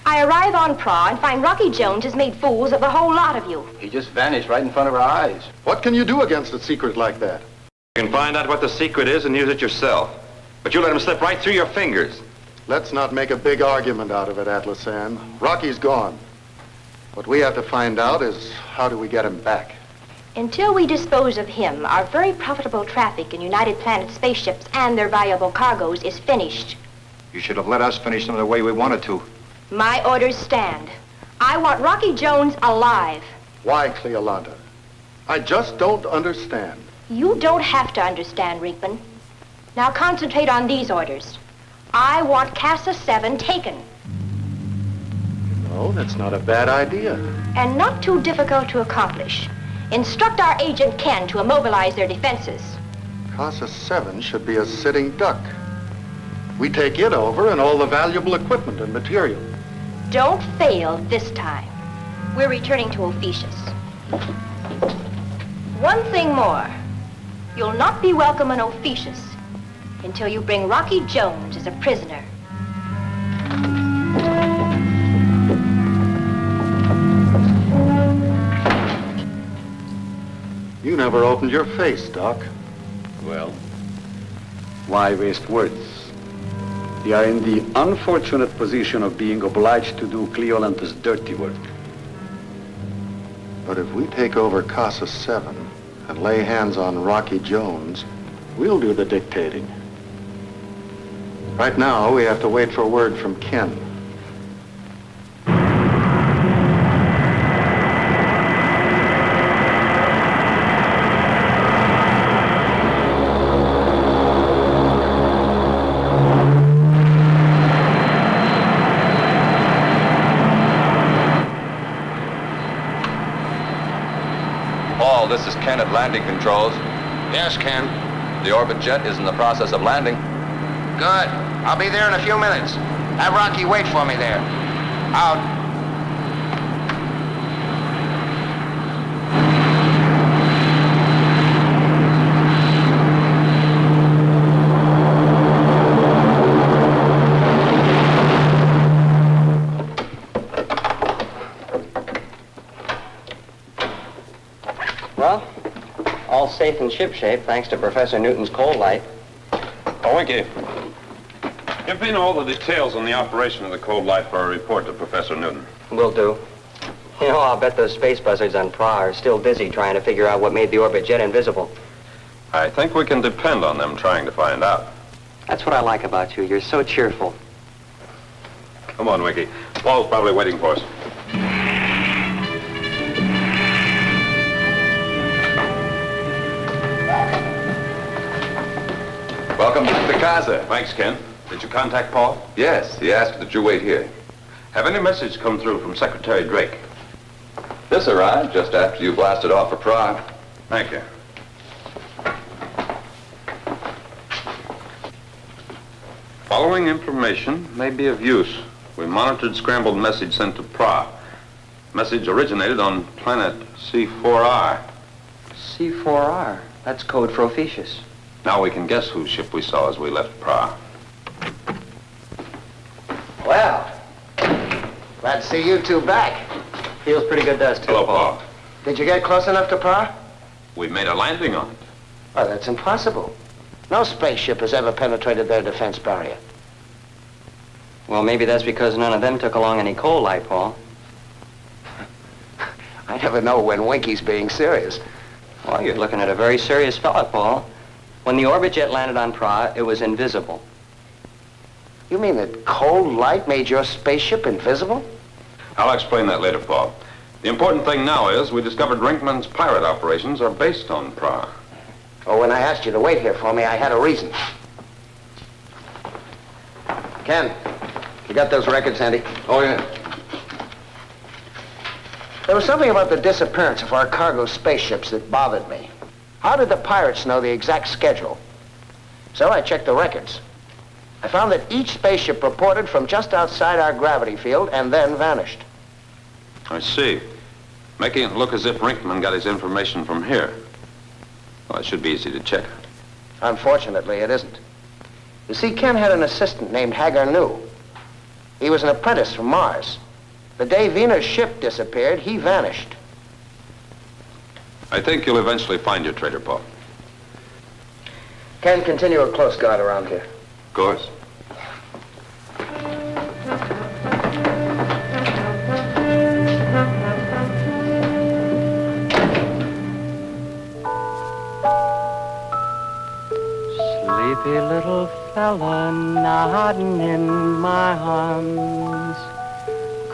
I arrive on Pra and find Rocky Jones has made fools of the whole lot of you. He just vanished right in front of our eyes. What can you do against a secret like that? You can find out what the secret is and use it yourself. But you let him slip right through your fingers. Let's not make a big argument out of it, Atlasan. Rocky's gone. What we have to find out is how do we get him back? Until we dispose of him, our very profitable traffic in United Planet spaceships and their valuable cargoes is finished. You should have let us finish them the way we wanted to. My orders stand. I want Rocky Jones alive. Why, Cleolanta? I just don't understand. You don't have to understand, Rinkman. Now concentrate on these orders. I want Casa 7 taken. No, that's not a bad idea. And not too difficult to accomplish. Instruct our agent Ken to immobilize their defenses. Casa 7 should be a sitting duck. We take it over and all the valuable equipment and material. Don't fail this time. We're returning to Ophiuchus. One thing more. You'll not be welcome in Ophiuchus until you bring Rocky Jones as a prisoner. You never opened your face, Doc. Well, why waste words? We are in the unfortunate position of being obliged to do Cleolanta's dirty work. But if we take over Casa 7, and lay hands on Rocky Jones, we'll do the dictating. Right now, we have to wait for word from Ken. Paul, this is Ken at landing controls. Yes, Ken. The orbit jet is in the process of landing. Good. I'll be there in a few minutes. Have Rocky wait for me there. Out. Well, all safe and shipshape thanks to Professor Newton's cold light. Oh, Winky. Give me all the details on the operation of the cold light for a report to Professor Newton. Will do. You know, I'll bet those space buzzards on Pra are still busy trying to figure out what made the orbit jet invisible. I think we can depend on them trying to find out. That's what I like about you. You're so cheerful. Come on, Winky. Paul's probably waiting for us. Welcome back to Casa. Thanks, Ken. Did you contact Paul? Yes, he asked that you wait here. Have any message come through from Secretary Drake? This arrived just after you blasted off for Prague. Thank you. Following information may be of use. We monitored scrambled message sent to Pra. Message originated on planet C4R. C4R? That's code for Ophiuchus. Now we can guess whose ship we saw as we left Pra. Well, glad to see you two back. Feels pretty good to us, too. Hello, Paul. Did you get close enough to Pra? We made a landing on it. Oh, that's impossible. No spaceship has ever penetrated their defense barrier. Well, maybe that's because none of them took along any coal light, Paul. I never know when Winky's being serious. Well, you're looking at a very serious fella, Paul. When the orbit jet landed on Pra, it was invisible. You mean that cold light made your spaceship invisible? I'll explain that later, Paul. The important thing now is we discovered Rinkman's pirate operations are based on Pra. Oh, when I asked you to wait here for me, I had a reason. Ken, you got those records handy? Oh, yeah. There was something about the disappearance of our cargo spaceships that bothered me. How did the pirates know the exact schedule? So I checked the records. I found that each spaceship reported from just outside our gravity field and then vanished. I see. Making it look as if Rinkman got his information from here. Well, it should be easy to check. Unfortunately, it isn't. You see, Ken had an assistant named Hagar New. He was an apprentice from Mars. The day Vena's ship disappeared, he vanished. I think you'll eventually find your traitor, Paul. Ken, continue a close guard around here. Of course. Sleepy little fella nodding in my arms.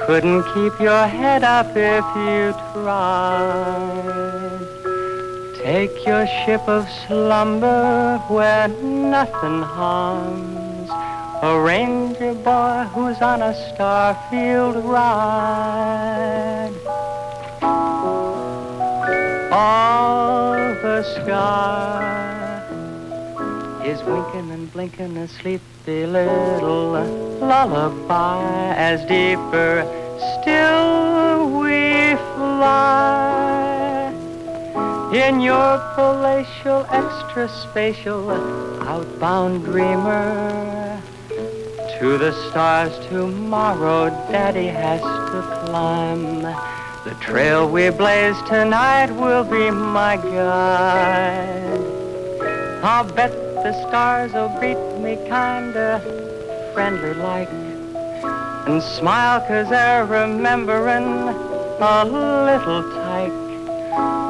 Couldn't keep your head up if you tried. Take your ship of slumber where nothing harms a ranger boy who's on a Starfield ride. All the sky is winking and blinking a sleepy little lullaby as deeper still we fly in your palatial extra-spatial outbound dreamer to the stars tomorrow Daddy has to climb. The trail we blaze tonight will be my guide. I'll bet the stars will greet me kinda friendly-like and smile 'cause they're remembering a little tyke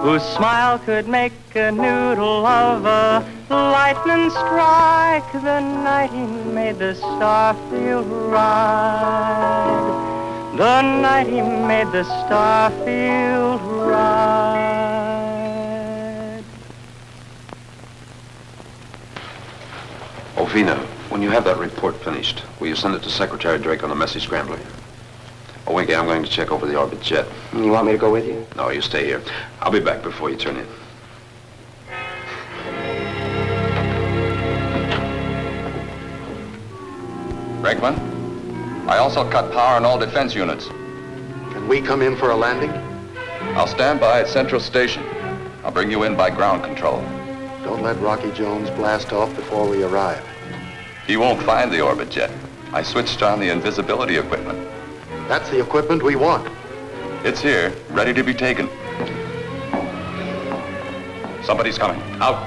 whose smile could make a noodle of a lightning strike the night he made the Starfield ride. The night he made the Starfield ride. Oh, Vina, when you have that report finished, will you send it to Secretary Drake on the message scrambler? Oh, Winky, I'm going to check over the orbit jet. You want me to go with you? No, you stay here. I'll be back before you turn in. Brinkman, I also cut power on all defense units. Can we come in for a landing? I'll stand by at Central Station. I'll bring you in by ground control. Don't let Rocky Jones blast off before we arrive. He won't find the orbit jet. I switched on the invisibility equipment. That's the equipment we want. It's here, ready to be taken. Somebody's coming. Out.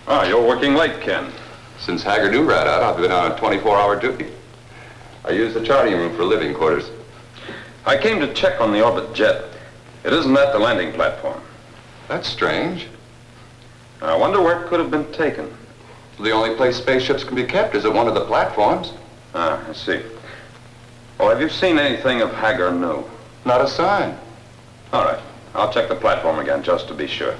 Ah, you're working late, Ken. Since Haggard rat out, I've been on a 24-hour duty. I use the charting room for living quarters. I came to check on the orbit jet. It isn't at the landing platform. That's strange. I wonder where it could have been taken. The only place spaceships can be kept is at one of the platforms. Ah, I see. Oh, have you seen anything of Hagar? No. Not a sign. All right. I'll check the platform again just to be sure.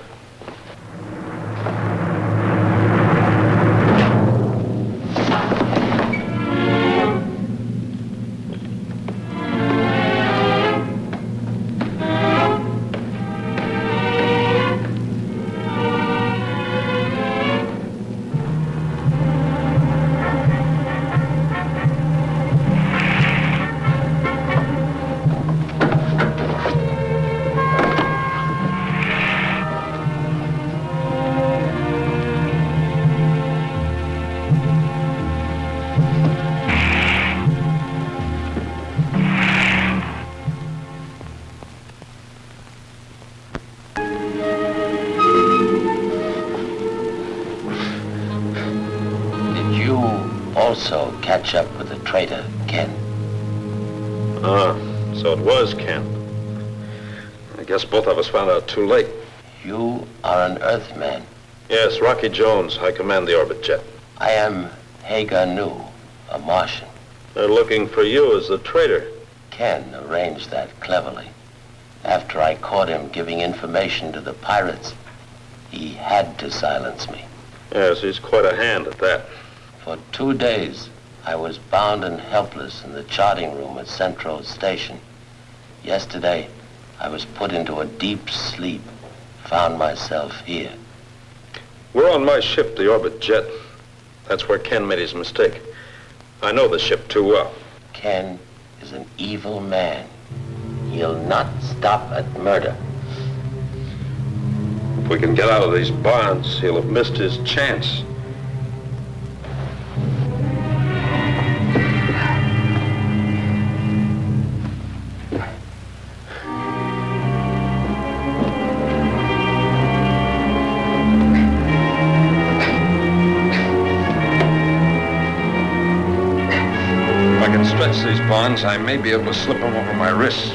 Also catch up with the traitor, Ken. Ah, so it was Ken. I guess both of us found out too late. You are an Earthman. Yes, Rocky Jones. I command the orbit jet. I am Hagar Nu, a Martian. They're looking for you as the traitor. Ken arranged that cleverly. After I caught him giving information to the pirates, he had to silence me. Yes, he's quite a hand at that. For 2 days, I was bound and helpless in the charting room at Central Station. Yesterday, I was put into a deep sleep, found myself here. We're on my ship, the orbit jet. That's where Ken made his mistake. I know the ship too well. Ken is an evil man. He'll not stop at murder. If we can get out of these bonds, he'll have missed his chance. These bonds, I may be able to slip them over my wrists.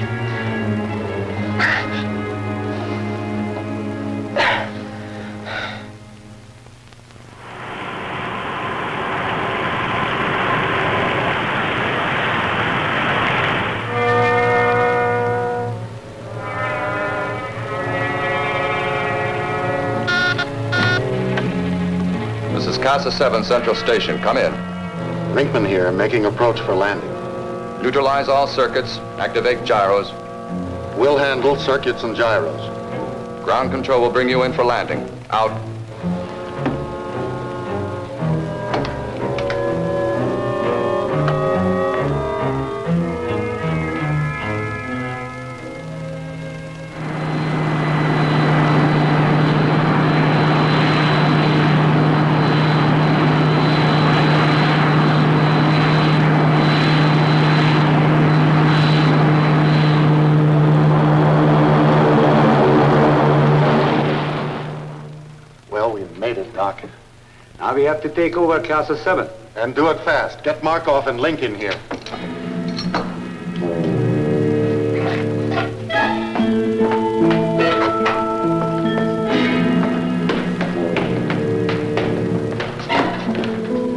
This is Casa 7 Central Station. Come in. Brinkman here, making approach for landing. Neutralize all circuits. Activate gyros. We'll handle circuits and gyros. Ground control will bring you in for landing. Out. Now we have to take over Casa 7. And do it fast. Get Markov and Link in here.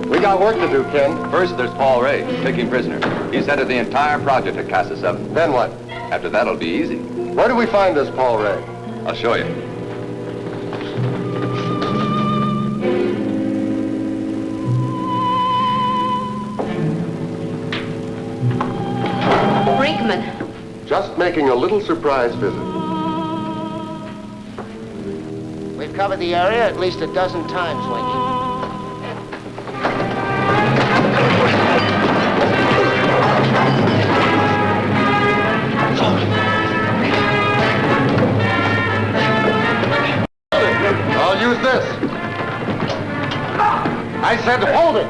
We got work to do, Ken. First, there's Paul Ray, taking prisoner. He's head of the entire project at Casa 7. Then what? After that, it'll be easy. Where do we find this Paul Ray? I'll show you. Brinkman. Just making a little surprise visit. We've covered the area at least a dozen times, Winky. I'll use this. I said hold it.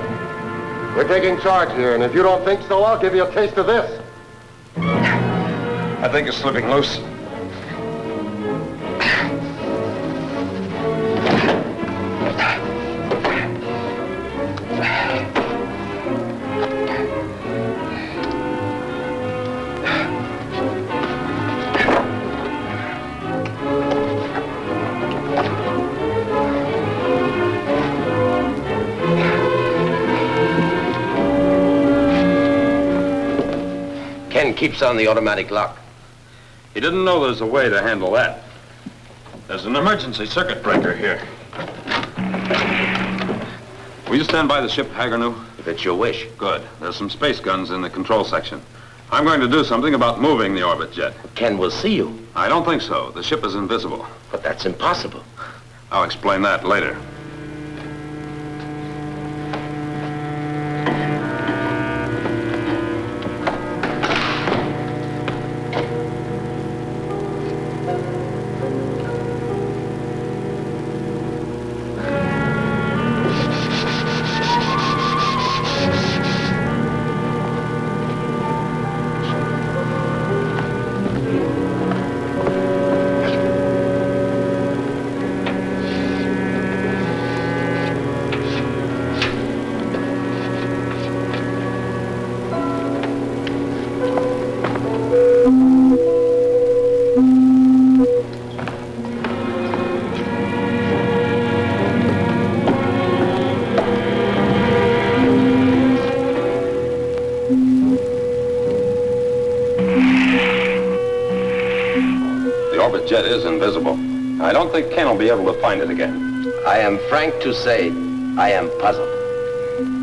We're taking charge here, and if you don't think so, I'll give you a taste of this. I think it's slipping loose. Ken keeps on the automatic lock. He didn't know there's a way to handle that. There's an emergency circuit breaker here. Will you stand by the ship, Haggernu? If it's your wish. Good. There's some space guns in the control section. I'm going to do something about moving the orbit jet. Ken will see you. I don't think so. The ship is invisible. But that's impossible. I'll explain that later. Jet is invisible. I don't think Ken will be able to find it again. I am frank to say, I am puzzled.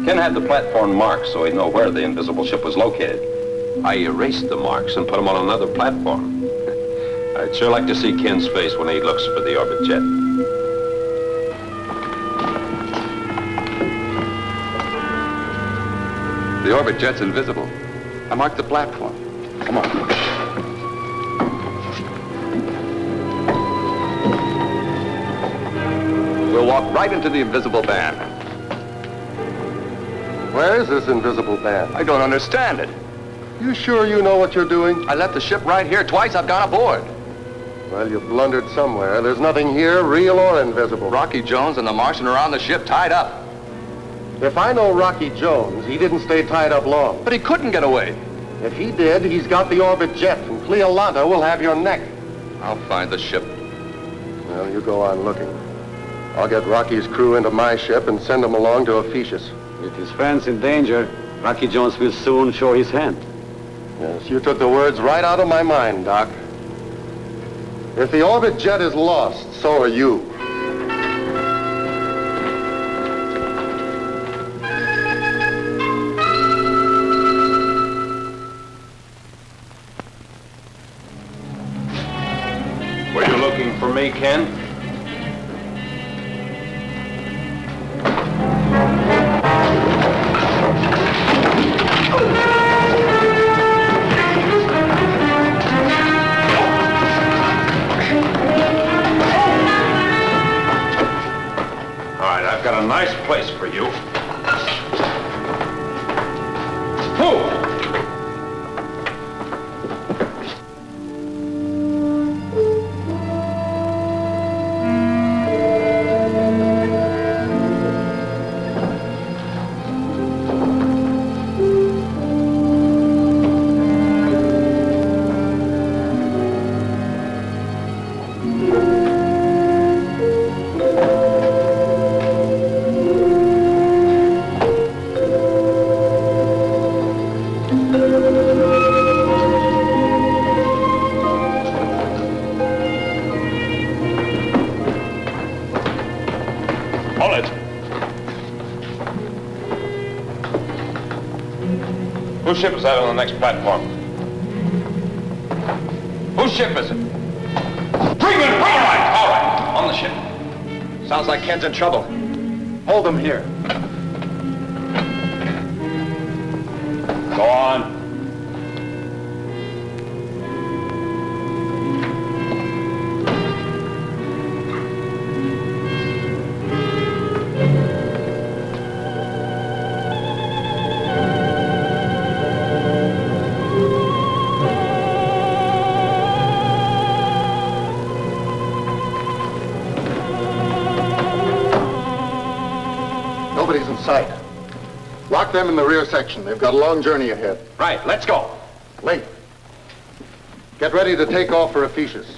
Ken had the platform marked so he'd know where the invisible ship was located. I erased the marks and put them on another platform. I'd sure like to see Ken's face when he looks for the orbit jet. The orbit jet's invisible. I marked the platform. Come on. We'll walk right into the invisible band. Where is this invisible band? I don't understand it. You sure you know what you're doing? I left the ship right here. Twice I've gone aboard. Well, you blundered somewhere. There's nothing here, real or invisible. Rocky Jones and the Martian are on the ship, tied up. If I know Rocky Jones, he didn't stay tied up long. But he couldn't get away. If he did, he's got the orbit jet, and Cleolanta will have your neck. I'll find the ship. Well, you go on looking. I'll get Rocky's crew into my ship and send them along to Ephesius. With his friends in danger, Rocky Jones will soon show his hand. Yes, you took the words right out of my mind, Doc. If the orbit jet is lost, so are you. Were you looking for me, Ken? I've got a nice place for you. Move! ship is that on the next platform? Whose ship is it? Brinkman! All right. On the ship. Sounds like Ken's in trouble. Hold him here. Go on. Nobody's in sight. Lock them in the rear section. They've got a long journey ahead. Right, let's go. Link, get ready to take off for Ephesus.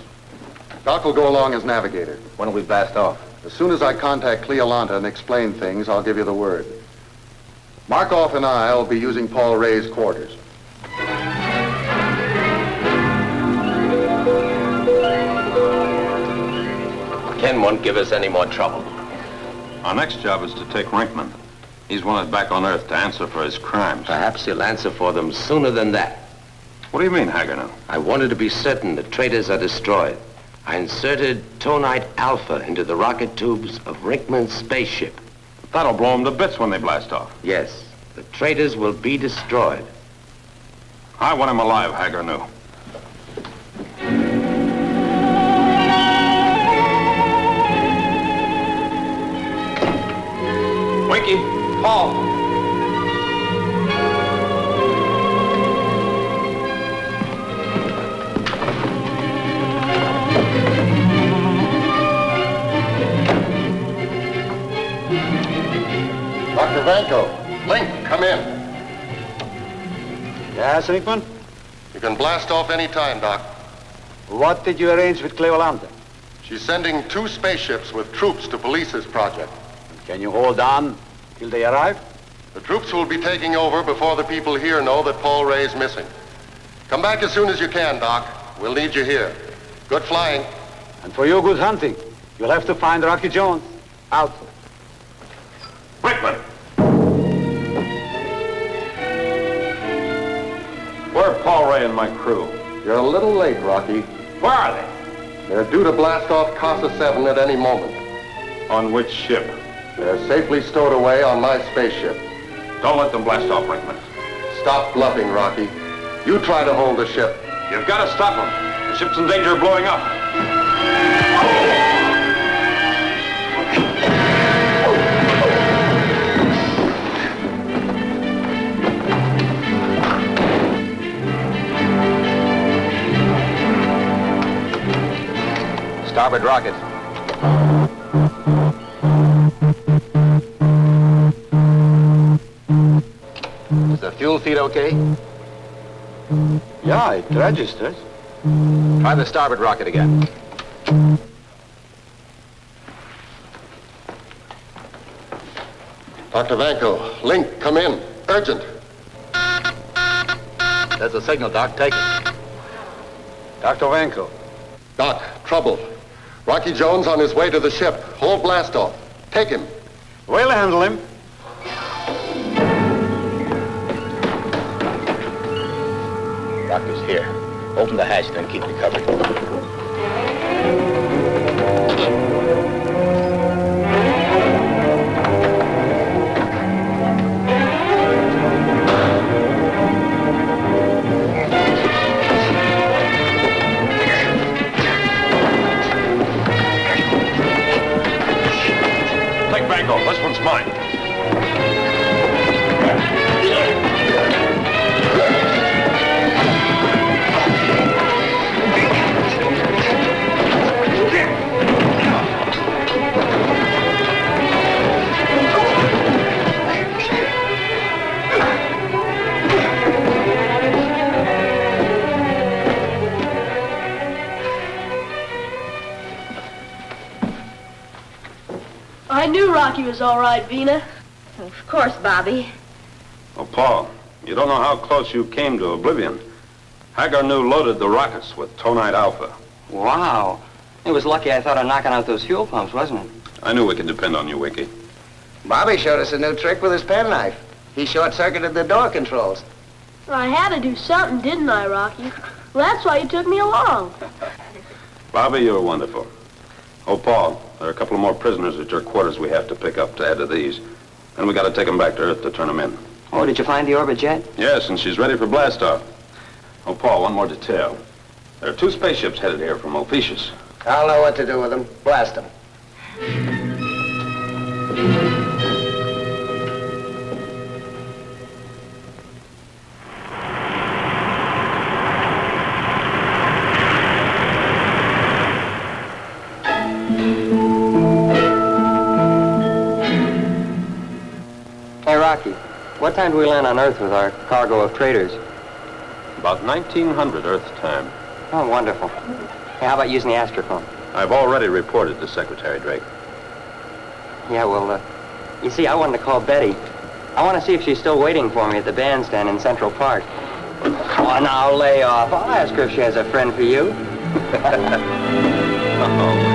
Doc will go along as navigator. When will we blast off? As soon as I contact Cleolanta and explain things, I'll give you the word. Markov and I'll be using Paul Ray's quarters. Ken won't give us any more trouble. Our next job is to take Rinkman. He's wanted back on Earth to answer for his crimes. Perhaps he'll answer for them sooner than that. What do you mean, Hagernu? I wanted to be certain the traitors are destroyed. I inserted tonite alpha into the rocket tubes of Rinkman's spaceship. That'll blow them to bits when they blast off. Yes, the traitors will be destroyed. I want him alive, Hagernu. Winky, Paul. Dr. Vanko, Link, come in. Yes, Rinkman? You can blast off any time, Doc. What did you arrange with Cleolanta? She's sending 2 spaceships with troops to police this project. Can you hold on till they arrive? The troops will be taking over before the people here know that Paul Ray's missing. Come back as soon as you can, Doc. We'll need you here. Good flying. And for you, good hunting. You'll have to find Rocky Jones. Out. Rinkman! Where are Paul Ray and my crew? You're a little late, Rocky. Where are they? They're due to blast off Casa 7 at any moment. On which ship? They're safely stowed away on my spaceship. Don't let them blast off, Rinkman. Stop bluffing, Rocky. You try to hold the ship. You've got to stop them. The ship's in danger of blowing up. Starboard rocket. Is the fuel feed okay? Yeah, it registers. Try the starboard rocket again. Dr. Vanko, Link, come in. Urgent. There's a signal, Doc. Take it. Dr. Vanko. Doc, trouble. Rocky Jones on his way to the ship. Hold blast off. Take him. We'll handle him. Doctor's here. Open the hatch, then keep me covered. Take Bango. This one's mine. I knew Rocky was all right, Vina. Of course, Bobby. Oh, Paul, you don't know how close you came to oblivion. Hagernu loaded the rockets with tonite alpha. Wow. It was lucky I thought of knocking out those fuel pumps, wasn't it? I knew we could depend on you, Winky. Bobby showed us a new trick with his penknife. He short-circuited the door controls. I had to do something, didn't I, Rocky? Well, that's why you took me along. Bobby, you were wonderful. Oh, Paul, there are a couple of more prisoners at your quarters we have to pick up to add to these. And we got to take them back to Earth to turn them in. Oh, did you find the orbit jet? Yes, and she's ready for blastoff. Oh, Paul, one more detail. There are 2 spaceships headed here from Ophiuchus. I'll know what to do with them. Blast them. Hey, Rocky, what time do we land on Earth with our cargo of traders? About 1900 Earth time. Oh, wonderful. Hey, how about using the astrophone? I've already reported to Secretary Drake. Yeah, well, you see, I wanted to call Betty. I want to see if she's still waiting for me at the bandstand in Central Park. Come on now, lay off. I'll ask her if she has a friend for you. Oh.